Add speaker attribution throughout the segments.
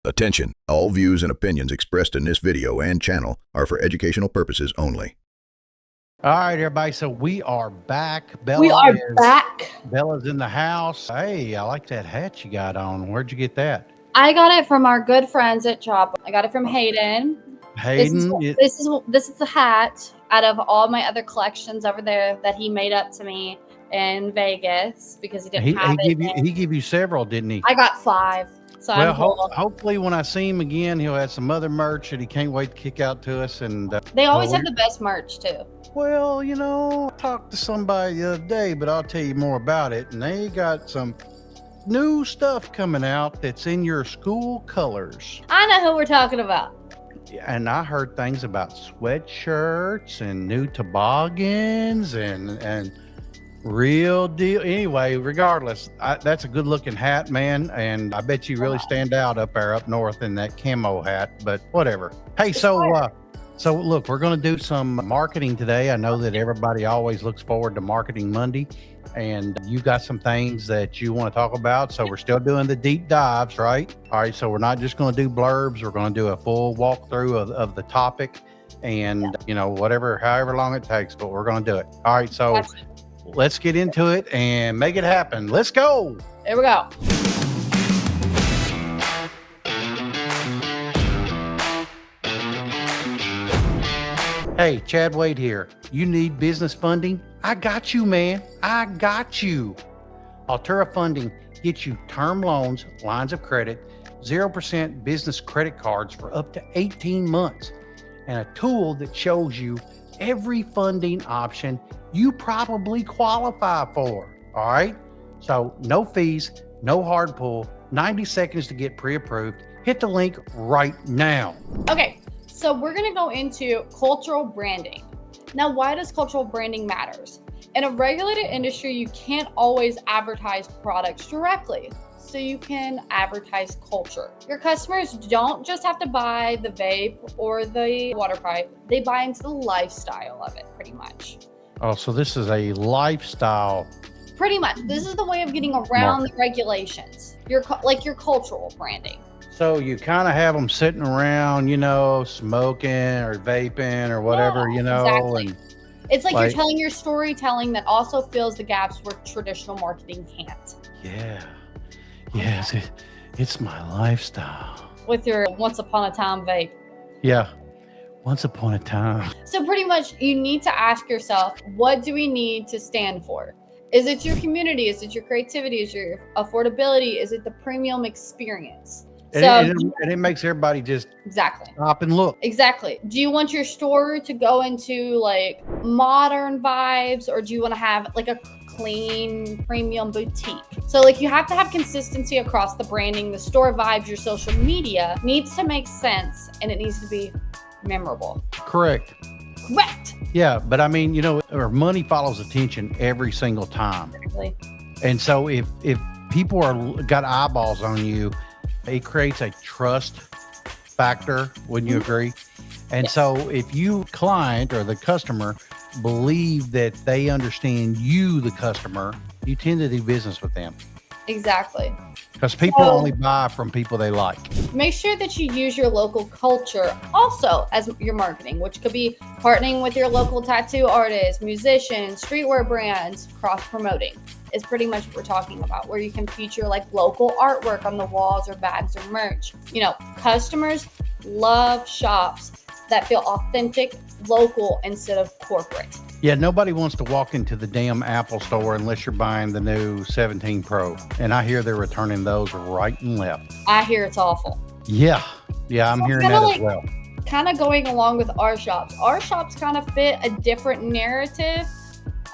Speaker 1: Attention, all views and opinions expressed in this video and channel are for educational purposes only.
Speaker 2: All right, everybody. So we are back. Bella's in the house. Hey, I like that hat you got on. Where'd you get that?
Speaker 3: I got it from our good friends at Job. I got it from Hayden. This is the hat out of all my other collections over there that he made up to me in Vegas because he didn't have it.
Speaker 2: He gave you several, didn't he?
Speaker 3: I got 5. So
Speaker 2: well, hopefully when I see him again, he'll have some other merch that he can't wait to kick out to us. And
Speaker 3: they always have the best merch too.
Speaker 2: Well, you know, I talked to somebody the other day, but I'll tell you more about it. And they got some new stuff coming out that's in your school colors.
Speaker 3: I know who we're talking about.
Speaker 2: And I heard things about sweatshirts and new toboggans and real deal. Anyway, regardless, that's a good looking hat, man. And I bet you really stand out up north in that camo hat, but whatever. Hey, so look, we're going to do some marketing today. I know that everybody always looks forward to Marketing Monday, and you got some things that you want to talk about. So we're still doing the deep dives, right? All right. So we're not just going to do blurbs. We're going to do a full walkthrough of the topic and, you know, however long it takes, but we're going to do it. All right. So let's get into it and make it happen. Let's go.
Speaker 3: Here we go.
Speaker 2: Hey, Chad Wade here. You need business funding? I got you, man. I got you. Altura Funding gets you term loans, lines of credit, 0% business credit cards for up to 18 months, and a tool that shows you every funding option you probably qualify for. All right. So no fees, no hard pull, 90 seconds to get pre-approved. Hit the link right now.
Speaker 3: Okay. So we're going to go into cultural branding. Now, why does cultural branding matters? In a regulated industry, you can't always advertise products directly. So you can advertise culture. Your customers don't just have to buy the vape or the water pipe. They buy into the lifestyle of it pretty much.
Speaker 2: Oh, so this is a lifestyle.
Speaker 3: Pretty much. This is the way of getting around the regulations. Your cultural branding.
Speaker 2: So you kind of have them sitting around, you know, smoking or vaping or whatever, you know.
Speaker 3: Exactly.
Speaker 2: And
Speaker 3: it's like you're telling your storytelling that also fills the gaps where traditional marketing can't.
Speaker 2: Yeah. Yes, it's my lifestyle.
Speaker 3: With your once upon a time vape.
Speaker 2: Yeah. Once upon a time.
Speaker 3: So pretty much you need to ask yourself, what do we need to stand for? Is it your community? Is it your creativity? Is it your affordability? Is it the premium experience?
Speaker 2: And it makes everybody just stop and look.
Speaker 3: Exactly. Do you want your store to go into like modern vibes, or do you want to have like a clean premium boutique? So like you have to have consistency across the branding, the store vibes, your social media needs to make sense, and it needs to be memorable.
Speaker 2: Correct. Yeah, but I mean, you know, money follows attention every single time.
Speaker 3: Exactly.
Speaker 2: And so if people got eyeballs on you, it creates a trust factor. Wouldn't you agree? And so if you client or the customer believe that they understand you, the customer, you tend to do business with them.
Speaker 3: Exactly.
Speaker 2: Because people only buy from people they like.
Speaker 3: Make sure that you use your local culture also as your marketing, which could be partnering with your local tattoo artists, musicians, streetwear brands, cross-promoting. Is pretty much what we're talking about, where you can feature like local artwork on the walls or bags or merch. You know, customers love shops that feel authentic, local instead of corporate.
Speaker 2: Yeah, nobody wants to walk into the damn Apple store unless you're buying the new 17 Pro. And I hear they're returning those right and left.
Speaker 3: I hear it's awful.
Speaker 2: Yeah, I'm hearing that as well.
Speaker 3: Kind of going along with our shops. Our shops kind of fit a different narrative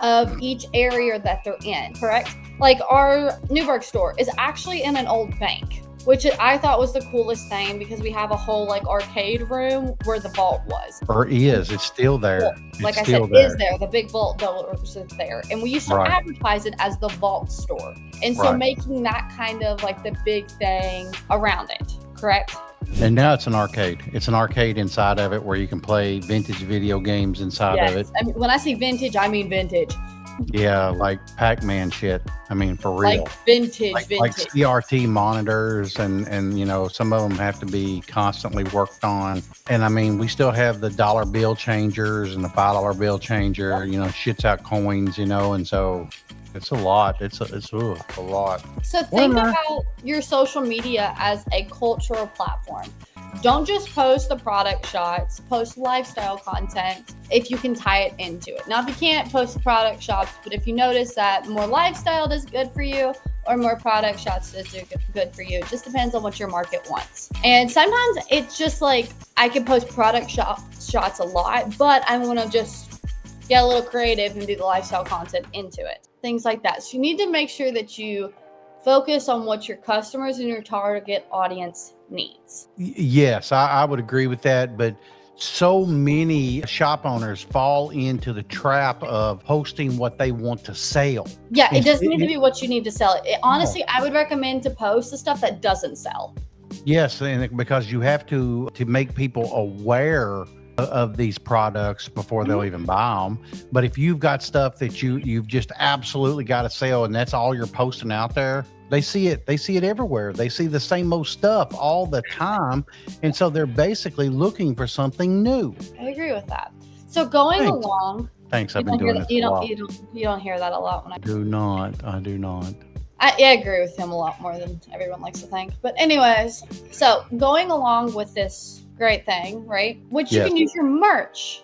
Speaker 3: of each area that they're in, correct? Like our Newburgh store is actually in an old bank, which I thought was the coolest thing because we have a whole like arcade room where the vault was.
Speaker 2: Or is, it's still there.
Speaker 3: Well, like I said, is there. The big vault door is there. And we used to advertise it as the vault store. And so making that kind of like the big thing around it, correct?
Speaker 2: And now it's an arcade. It's an arcade inside of it where you can play vintage video games inside of it.
Speaker 3: I mean, when I say vintage, I mean vintage.
Speaker 2: Yeah, like Pac-Man shit. I mean, for real.
Speaker 3: Like vintage,
Speaker 2: Like
Speaker 3: vintage.
Speaker 2: CRT monitors, and you know, some of them have to be constantly worked on. And I mean, we still have the dollar bill changers and the $5 bill changer, you know, shits out coins, you know, and so it's a lot. It's a lot.
Speaker 3: So think about your social media as a cultural platform. Don't just post the product shots, post lifestyle content if you can tie it into it. Now, if you can't post the product shots, but if you notice that more lifestyle does good for you or more product shots does good for you, it just depends on what your market wants. And sometimes it's just like I can post product shots a lot, but I want to just get a little creative and do the lifestyle content into it. Things like that. So you need to make sure that you focus on what your customers and your target audience needs.
Speaker 2: Yes, I would agree with that, but so many shop owners fall into the trap of posting what they want to sell.
Speaker 3: Yeah, it doesn't need to be what you need to sell. Honestly, I would recommend to post the stuff that doesn't sell.
Speaker 2: Yes, and because you have to make people aware of these products before they'll even buy them. But if you've got stuff that you've just absolutely got to sell and that's all you're posting out there, they see it everywhere. They see the same old stuff all the time, and so they're basically looking for something new.
Speaker 3: I agree with that. So going along,
Speaker 2: Thanks. I've been doing this a lot.
Speaker 3: You don't hear that a lot when I
Speaker 2: do not.
Speaker 3: I agree with him a lot more than everyone likes to think. But anyways, so going along with this great thing, right? Which you can use your merch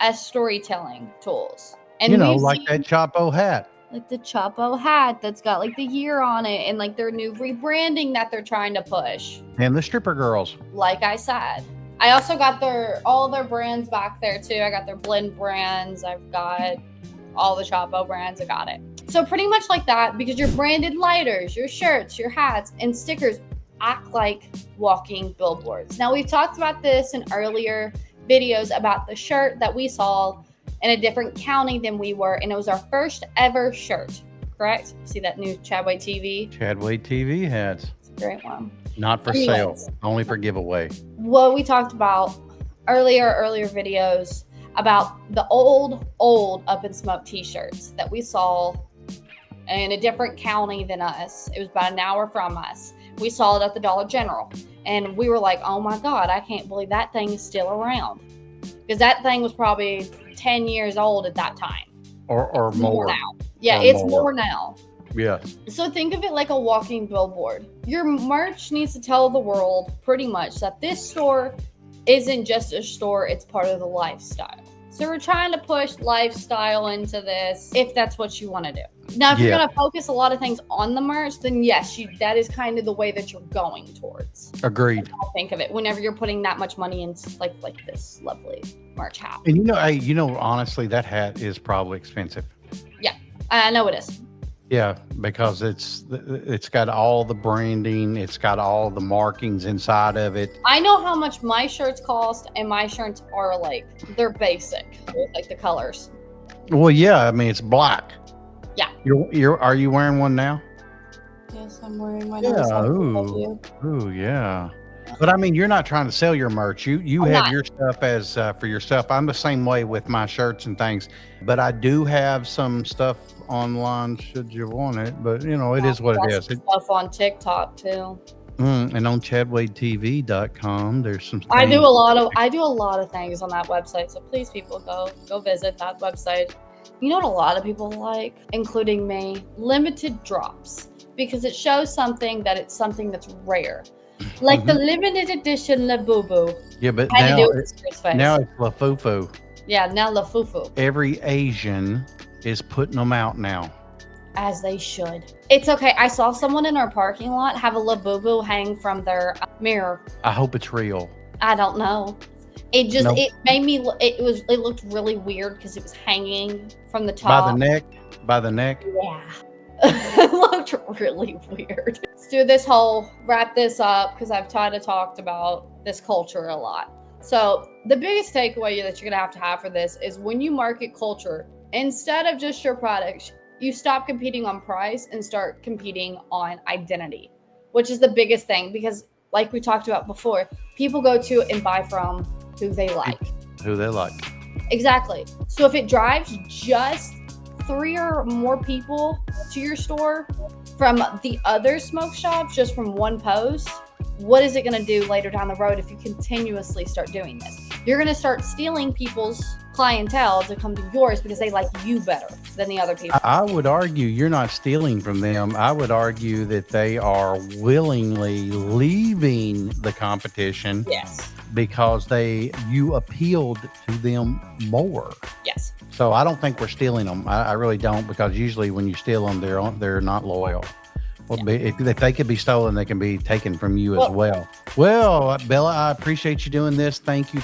Speaker 3: as storytelling tools. And
Speaker 2: you know, like that Chapo hat.
Speaker 3: Like the Chapo hat that's got like the year on it and like their new rebranding that they're trying to push.
Speaker 2: And the stripper girls.
Speaker 3: Like I said. I also got all their brands back there too. I got their blend brands. I've got all the Chapo brands. I got it. So pretty much like that, because your branded lighters, your shirts, your hats, and stickers act like walking billboards. Now, we've talked about this in earlier videos about the shirt that we saw in a different county than we were, and it was our first ever shirt, correct? See that new Chadway TV?
Speaker 2: Chadway TV hats.
Speaker 3: It's a great one.
Speaker 2: Not for sale, only for giveaway.
Speaker 3: What we talked about earlier videos about the old Up in Smoke t-shirts that we saw in a different county than us. It was about an hour from us. We saw it at the Dollar General, and we were like, oh my God, I can't believe that thing is still around. Because that thing was probably 10 years old at that time.
Speaker 2: Or more
Speaker 3: now. Yeah, it's more now.
Speaker 2: Yeah.
Speaker 3: So think of it like a walking billboard. Your merch needs to tell the world pretty much that this store isn't just a store, it's part of the lifestyle. So we're trying to push lifestyle into this if that's what you want to do. Now, if you're going to focus a lot of things on the merch, then yes, that is kind of the way that you're going towards.
Speaker 2: Agreed.
Speaker 3: I think of it whenever you're putting that much money into like this lovely merch hat.
Speaker 2: And honestly, that hat is probably expensive.
Speaker 3: Yeah, I know it is.
Speaker 2: Yeah, because it's got all the branding, it's got all the markings inside of it.
Speaker 3: I know how much my shirts cost, and my shirts are they're basic with like the colors.
Speaker 2: Well, yeah, I mean it's black.
Speaker 3: Yeah.
Speaker 2: Are you wearing one now?
Speaker 3: Yes, I'm wearing one.
Speaker 2: Yeah. Ooh, yeah. But I mean, you're not trying to sell your merch. You have your stuff as for yourself. I'm the same way with my shirts and things, but I do have some stuff online should you want it. But it is what it is.
Speaker 3: Stuff on TikTok too.
Speaker 2: And on ChadwayTV.com, there's some.
Speaker 3: I do a lot of things on that website. So please, people, go visit that website. You know what a lot of people like, including me? Limited drops, because it shows something that's rare. Like the limited edition La Boo Boo.
Speaker 2: Yeah, but
Speaker 3: now
Speaker 2: it's La Fufu.
Speaker 3: Yeah, now La Fufu.
Speaker 2: Every Asian is putting them out now.
Speaker 3: As they should. It's okay. I saw someone in our parking lot have a La Boo Boo hang from their mirror.
Speaker 2: I hope it's real.
Speaker 3: I don't know. It just it made me. It looked really weird because it was hanging from the top.
Speaker 2: By the neck.
Speaker 3: Yeah. It looked really weird. Let's do this wrap this up, because I've talked about this culture a lot. So the biggest takeaway that you're going to have for this is when you market culture, instead of just your products, you stop competing on price and start competing on identity, which is the biggest thing, because like we talked about before, people go to and buy from who they like.
Speaker 2: Who they like.
Speaker 3: Exactly. So if it drives just 3 or more people to your store from the other smoke shops, just from one post, what is it going to do later down the road if you continuously start doing this? You're going to start stealing people's clientele to come to yours because they like you better than the other people.
Speaker 2: I would argue you're not stealing from them. I would argue that they are willingly leaving the competition.
Speaker 3: Yes.
Speaker 2: Because you appealed to them more.
Speaker 3: Yes.
Speaker 2: So I don't think we're stealing them. I really don't, because usually when you steal them, they're not loyal. Well, if they could be stolen, they can be taken from you as well. Well, Bella, I appreciate you doing this. Thank you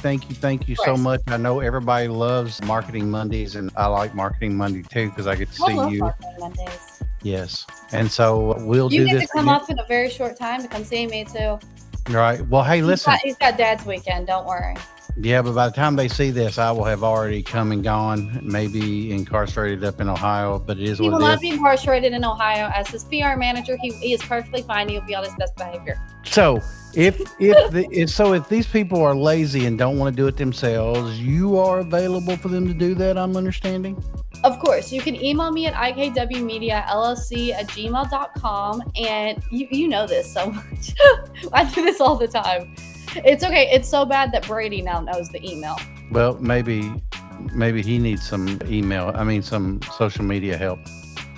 Speaker 2: so much. I know everybody loves Marketing Mondays, and I like Marketing Monday too, because I get to see you.
Speaker 3: Marketing Mondays.
Speaker 2: Yes. And so we'll do this.
Speaker 3: You get to come up in a very short time to come see me too.
Speaker 2: Right. Well, hey, listen.
Speaker 3: He's got Dad's weekend. Don't worry.
Speaker 2: Yeah, but by the time they see this, I will have already come and gone, maybe incarcerated up in Ohio, but it is what it is.
Speaker 3: He will not be incarcerated in Ohio. As his PR manager, he is perfectly fine. He'll be on his best behavior.
Speaker 2: So if these people are lazy and don't want to do it themselves, you are available for them to do that, I'm understanding?
Speaker 3: Of course. You can email me at ikwmediallc@gmail.com, and you know this so much. I do this all the time. It's okay. It's so bad that Brady now knows the email.
Speaker 2: Well, maybe he needs some some social media help.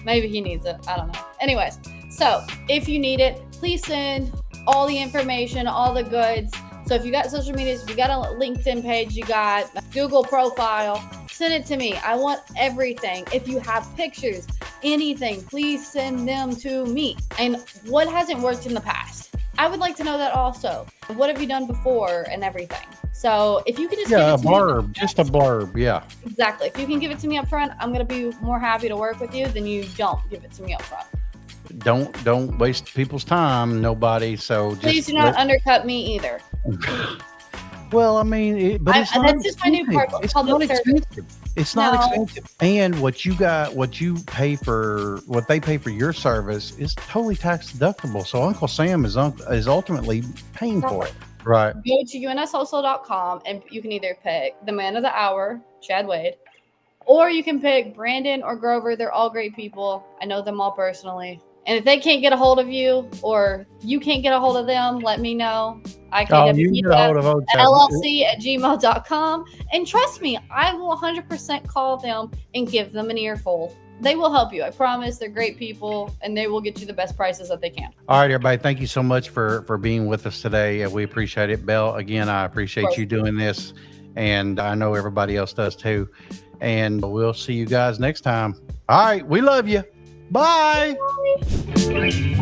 Speaker 3: Maybe he needs it. I don't know. Anyways, so if you need it, please send all the information, all the goods. So if you got social media, if you got a LinkedIn page, you got a Google profile, send it to me. I want everything. If you have pictures, anything, please send them to me. And what hasn't worked in the past? I would like to know that also. What have you done before and everything? So if you can just give it to me,
Speaker 2: just a blurb, yeah.
Speaker 3: Exactly. If you can give it to me up front, I'm going to be more happy to work with you than you don't give it to me up front.
Speaker 2: Don't waste people's time, nobody. So
Speaker 3: please do not undercut me either.
Speaker 2: Well, I mean, but it's not
Speaker 3: that's just my new part.
Speaker 2: It's not expensive. It's not expensive. And what they pay for your service is totally tax deductible. So Uncle Sam is ultimately paying for it. Right.
Speaker 3: Go to unswholesale.com and you can either pick the man of the hour, Chad Wade, or you can pick Brandon or Grover. They're all great people. I know them all personally. And if they can't get a hold of you or you can't get a hold of them, let me know. I can LLC@gmail.com. And trust me, I will 100% call them and give them an earful. They will help you. I promise. They're great people and they will get you the best prices that they can.
Speaker 2: All right, everybody. Thank you so much for being with us today. We appreciate it. Belle, again, I appreciate you doing this. And I know everybody else does too. And we'll see you guys next time. All right. We love you. Bye.
Speaker 3: Bye.